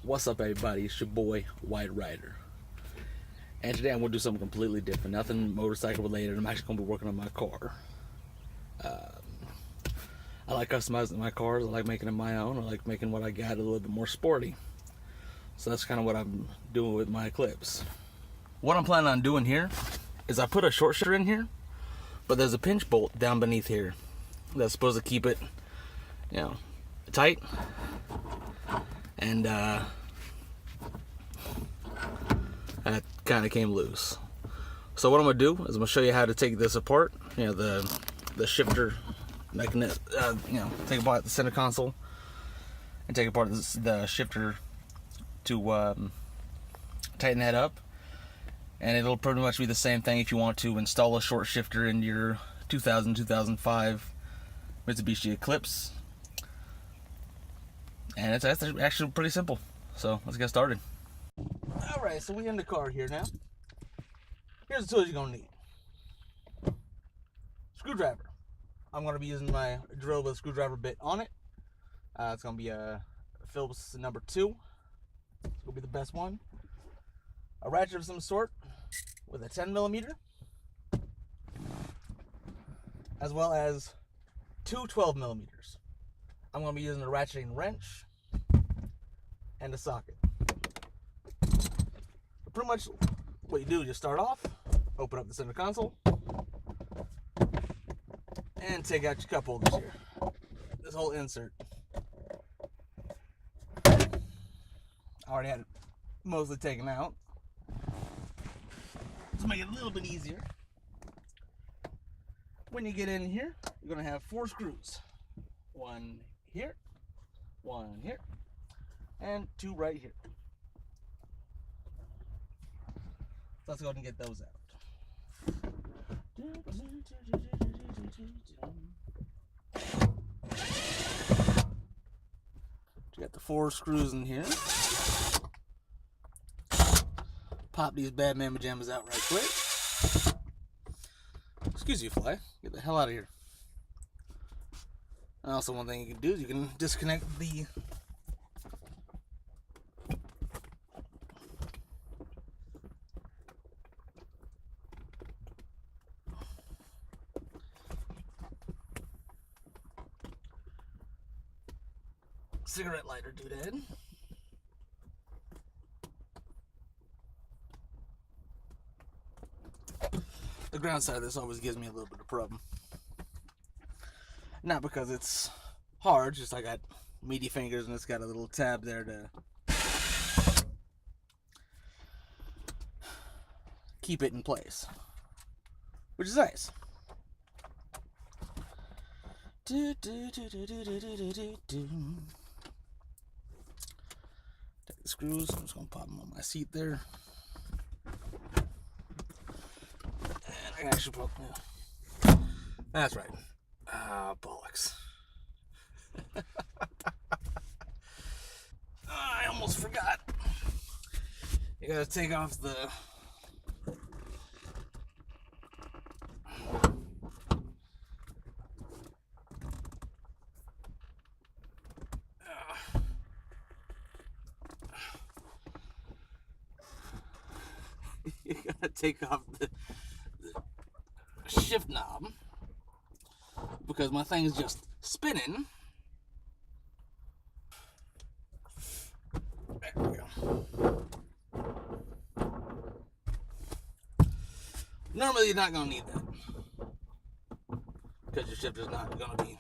What's up, everybody? It's your boy Wide Ryder, and today I'm gonna do something completely different. Nothing motorcycle related. I'm actually gonna be working on my car. I like customizing my cars. I like making them my own. I like making what I got a little bit more sporty. So that's kind of what I'm doing with my Eclipse. What I'm planning on doing here is I put a short shifter in here, but there's a pinch bolt down beneath here that's supposed to keep it, tight. And that kind of came loose. So what I'm gonna do is I'm gonna show you how to take this apart. The shifter mechanism. Take apart the center console and take apart the shifter to tighten that up. And it'll pretty much be the same thing if you want to install a short shifter in your 2005 Mitsubishi Eclipse. And it's actually pretty simple. So let's get started. Alright, so we're in the car here now. Here's the tools you're going to need. Screwdriver. I'm going to be using my drill with a screwdriver bit on it. It's going to be a Phillips number 2. It's going to be the best one. A ratchet of some sort with a 10mm. As well as two 12mm. I'm going to be using a ratcheting wrench and a socket. Pretty much what you do is you start off, open up the center console, and take out your cup holders here. This whole insert. I already had it mostly taken out. To make it a little bit easier, when you get in here, you're going to have 4 screws. One here, and 2 right here. So let's go ahead and get those out. You got the 4 screws in here. Pop these bad mamma jammas out right quick. Excuse you, fly. Get the hell out of here. And also, one thing you can do is you can disconnect the cigarette lighter doodad. The ground side of this always gives me a little bit of problem. Not because it's hard, just I got meaty fingers and it's got a little tab there to keep it in place, which is nice. Take the screws. I'm just gonna pop them on my seat there. And I can actually put. That's right. Bollocks. I almost forgot. You gotta take off the you gotta take off the shift knob because my thing is just spinning. There we go. Normally you're not gonna need that because your shifter's not gonna be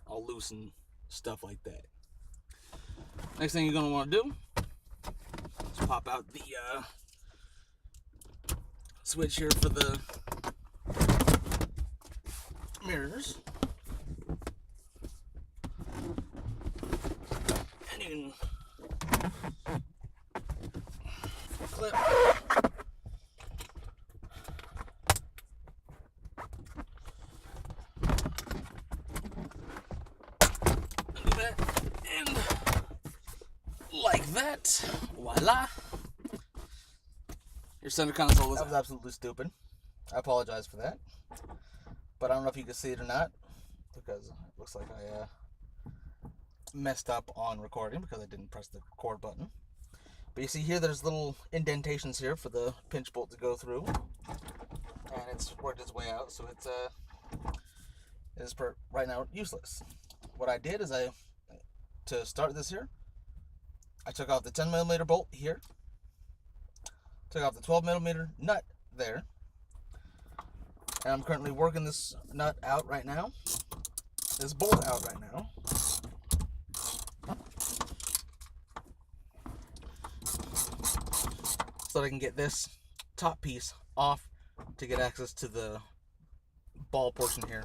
all loose and stuff like that. Next thing you're gonna want to do is pop out the switch here for the mirrors, and you can clip that, and like that, voila. Your center console was absolutely stupid. I apologize for that. But I don't know if you can see it or not, because it looks like messed up on recording because I didn't press the record button. But you see here, there's little indentations here for the pinch bolt to go through, and it's worked its way out, so it's right now useless. What I did is to start this here, I took off the 10mm bolt here, took off the 12mm nut there, and I'm currently working this nut out right now, this bolt out right now. So that I can get this top piece off to get access to the ball portion here.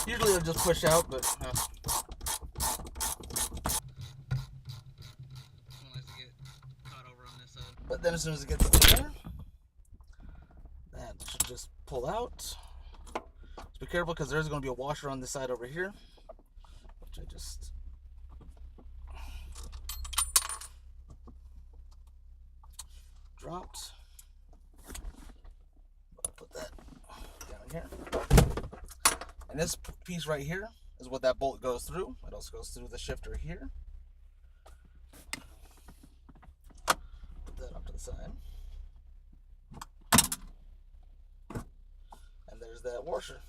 Usually it'll just push out, but but then as soon as it gets in there, that should just pull out. Just be careful because there's going to be a washer on this side over here, which I just dropped. I'll put that down here. And this piece right here is what that bolt goes through. It also goes through the shifter here. Put that off to the side. And there's that washer.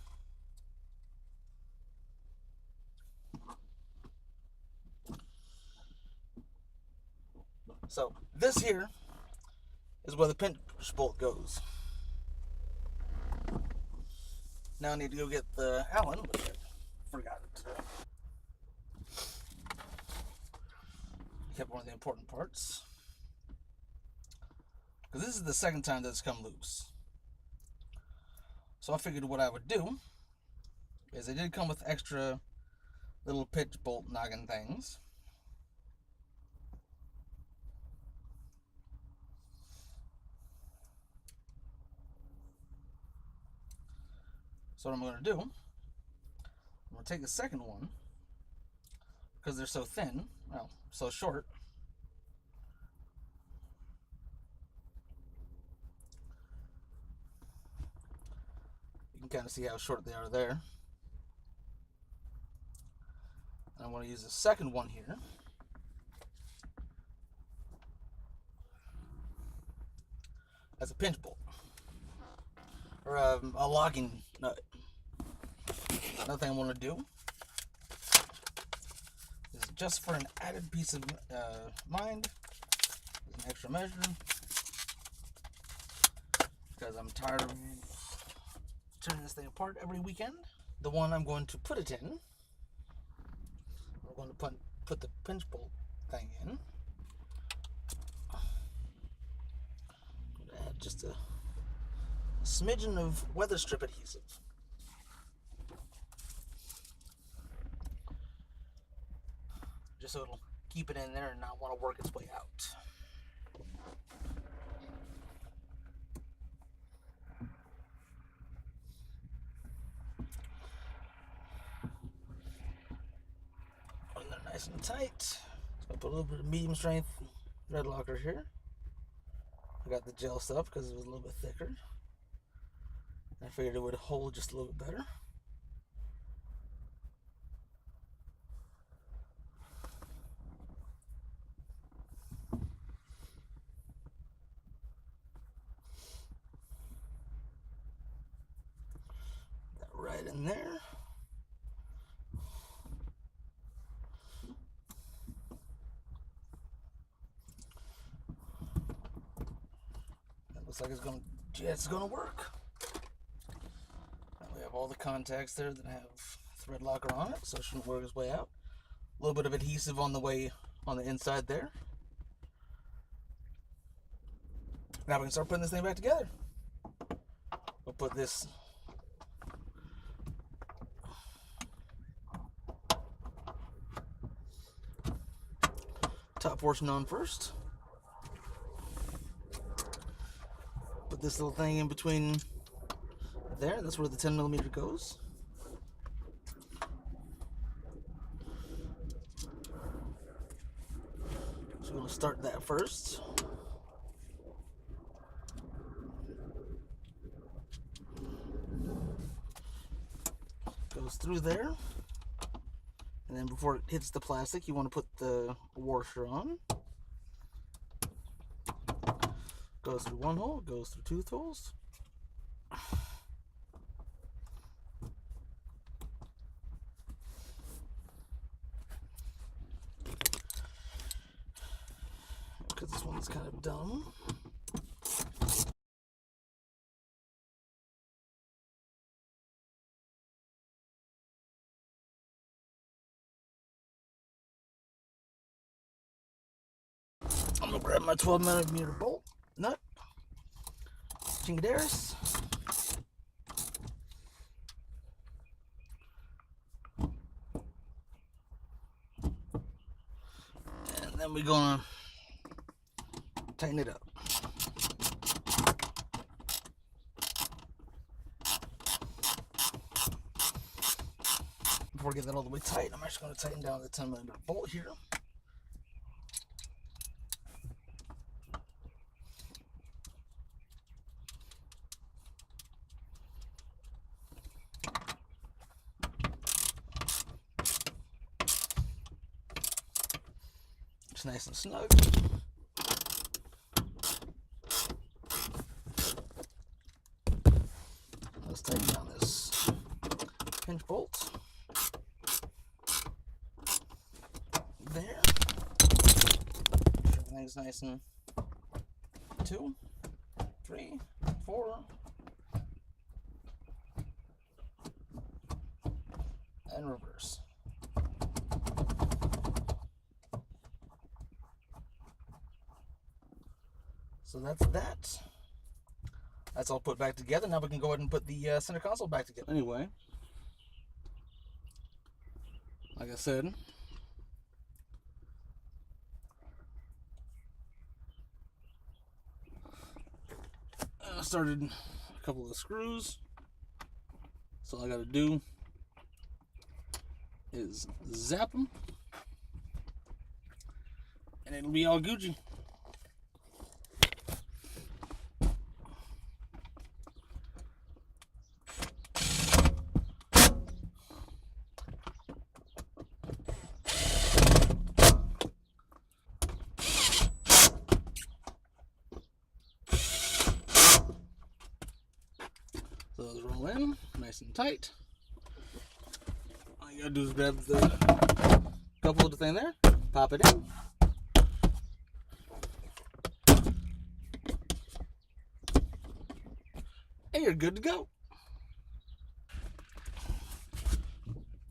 So this here is where the pinch bolt goes. Now I need to go get the Allen, which I forgot it. Kept one of the important parts. Because this is the second time that it's come loose. So I figured what I would do is it did come with extra little pinch bolt noggin things. So what I'm going to do, I'm going to take the second one, because they're so thin, well, so short. You can kind of see how short they are there. And I'm going to use the second one here. As a pinch bolt. Or a locking nut. Another thing I want to do is just for an added peace of mind, an extra measure, because I'm tired of turning this thing apart every weekend. The one I'm going to put it in, we're going to put the pinch bolt thing in. Add just a smidgen of weather strip adhesive. Just so it'll keep it in there and not want to work its way out. Putting that nice and tight. So I put a little bit of medium strength thread locker here. I got the gel stuff because it was a little bit thicker. I figured it would hold just a little bit better. That right in there. That looks like it's gonna work. We have all the contacts there that have thread locker on it, so it shouldn't work its way out. A little bit of adhesive on the inside there. Now we can start putting this thing back together. We'll put this top portion on first. Put this little thing in between there, that's where the 10mm goes. So we'll start that first. through there. And then before it hits the plastic, you want to put the washer on. Goes through one hole, goes through two holes. Because this one's kind of dumb. I'm gonna grab my 12mm bolt nut, Chingaderas. And then we're gonna tighten it up. Before I get that all the way tight, I'm actually gonna tighten down the 10mm bolt here. It's nice and snug. Let's tighten down this pinch bolt. There. Everything's nice and 2, 3, 4, and reverse. So that's that. That's all put back together. Now we can go ahead and put the center console back together. Anyway, like I said, I started a couple of screws. So all I gotta do is zap them, and it'll be all Gucci. So those roll in nice and tight. All you gotta do is grab the couple of the thing there, pop it in. And you're good to go.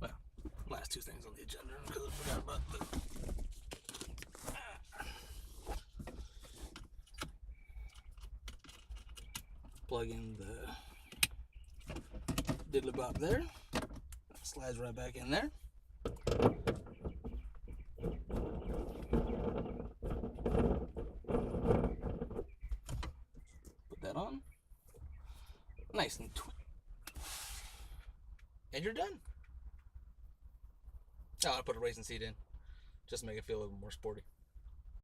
Well, last two things on the agenda because I forgot about plug in the diddly bop there. Slides right back in there. Put that on. Nice and and you're done. Oh, I put a racing seat in just to make it feel a little more sporty.